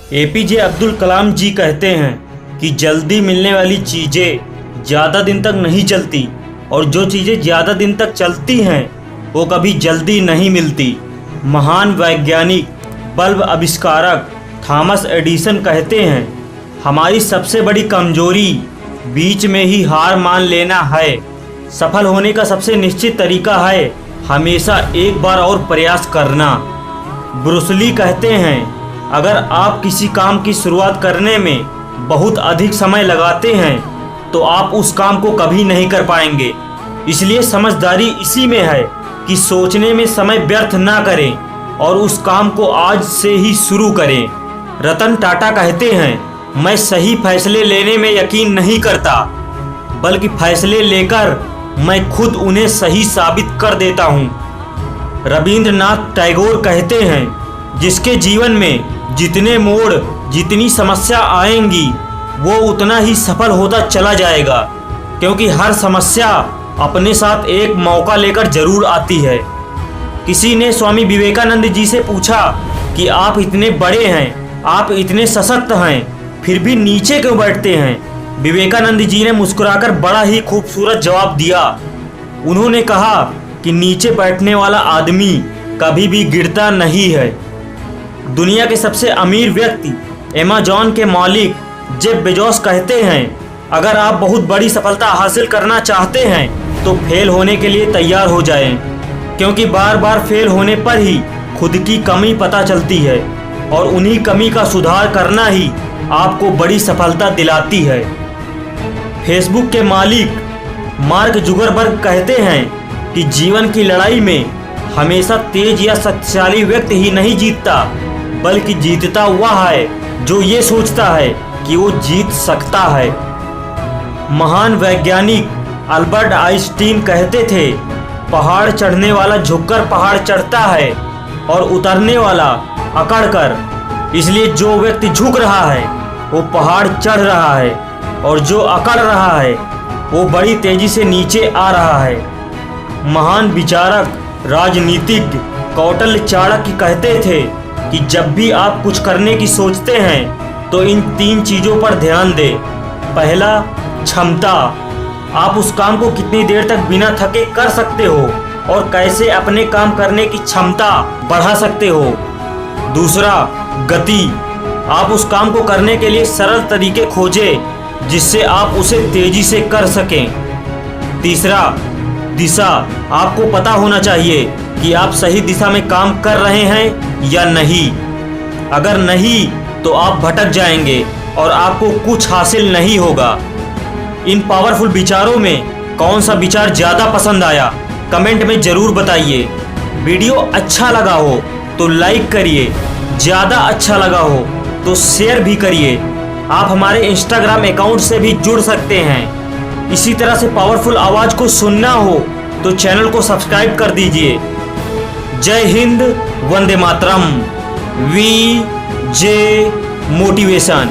APJ Abdul Kalam जी कहते हैं कि जल्दी मिलने वाली चीज़ें ज़्यादा दिन तक नहीं चलती और जो चीज़ें ज़्यादा दिन तक चलती हैं वो कभी जल्दी नहीं मिलती। महान वैज्ञानिक बल्ब आविष्कारक थॉमस एडिसन कहते हैं, हमारी सबसे बड़ी कमजोरी बीच में ही हार मान लेना है। सफल होने का सबसे निश्चित तरीका है हमेशा एक बार और प्रयास करना। ब्रूस ली कहते हैं, अगर आप किसी काम की शुरुआत करने में बहुत अधिक समय लगाते हैं तो आप उस काम को कभी नहीं कर पाएंगे। इसलिए समझदारी इसी में है कि सोचने में समय व्यर्थ ना करें और उस काम को आज से ही शुरू करें। रतन टाटा कहते हैं, मैं सही फैसले लेने में यकीन नहीं करता, बल्कि फैसले लेकर मैं खुद उन्हें सही साबित कर देता हूँ। रविंद्रनाथ टैगोर कहते हैं, जिसके जीवन में जितने मोड़ जितनी समस्या आएंगी वो उतना ही सफल होता चला जाएगा, क्योंकि हर समस्या अपने साथ एक मौका लेकर जरूर आती है। किसी ने स्वामी विवेकानंद जी से पूछा कि आप इतने बड़े हैं, आप इतने सशक्त हैं, फिर भी नीचे क्यों बैठते हैं? विवेकानंद जी ने मुस्कुराकर बड़ा ही खूबसूरत जवाब दिया। उन्होंने कहा कि नीचे बैठने वाला आदमी कभी भी गिरता नहीं है। दुनिया के सबसे अमीर व्यक्ति अमेज़न के मालिक जेफ बेजोस कहते हैं, अगर आप बहुत बड़ी सफलता हासिल करना चाहते हैं तो फेल होने के लिए तैयार हो जाएं, क्योंकि बार बार फेल होने पर ही खुद की कमी पता चलती है और उन्हीं कमी का सुधार करना ही आपको बड़ी सफलता दिलाती है। फेसबुक के मालिक मार्क जुकरबर्ग कहते हैं कि जीवन की लड़ाई में हमेशा तेज या शक्तिशाली व्यक्ति ही नहीं जीतता, बल्कि जीतता वह है जो ये सोचता है कि वो जीत सकता है। महान वैज्ञानिक अल्बर्ट आइंस्टीन कहते थे, पहाड़ चढ़ने वाला झुककर पहाड़ चढ़ता है और उतरने वाला अकड़कर। इसलिए जो व्यक्ति झुक रहा है वो पहाड़ चढ़ रहा है और जो अकड़ रहा है वो बड़ी तेजी से नीचे आ रहा है। महान विचारक राजनीतिज्ञ कौटिल्य चाणक्य कहते थे कि जब भी आप कुछ करने की सोचते हैं तो इन 3 चीज़ों पर ध्यान दें। पहला, क्षमता, आप उस काम को कितनी देर तक बिना थके कर सकते हो और कैसे अपने काम करने की क्षमता बढ़ा सकते हो। दूसरा, गति, आप उस काम को करने के लिए सरल तरीके खोजें जिससे आप उसे तेजी से कर सकें। तीसरा, दिशा, आपको पता होना चाहिए कि आप सही दिशा में काम कर रहे हैं या नहीं। अगर नहीं तो आप भटक जाएंगे और आपको कुछ हासिल नहीं होगा। इन पावरफुल विचारों में कौन सा विचार ज़्यादा पसंद आया कमेंट में ज़रूर बताइए। वीडियो अच्छा लगा हो तो लाइक करिए, ज़्यादा अच्छा लगा हो तो शेयर भी करिए। आप हमारे इंस्टाग्राम अकाउंट से भी जुड़ सकते हैं। इसी तरह से पावरफुल आवाज़ को सुनना हो तो चैनल को सब्सक्राइब कर दीजिए। जय Hind, Vande Mataram, we J motivation.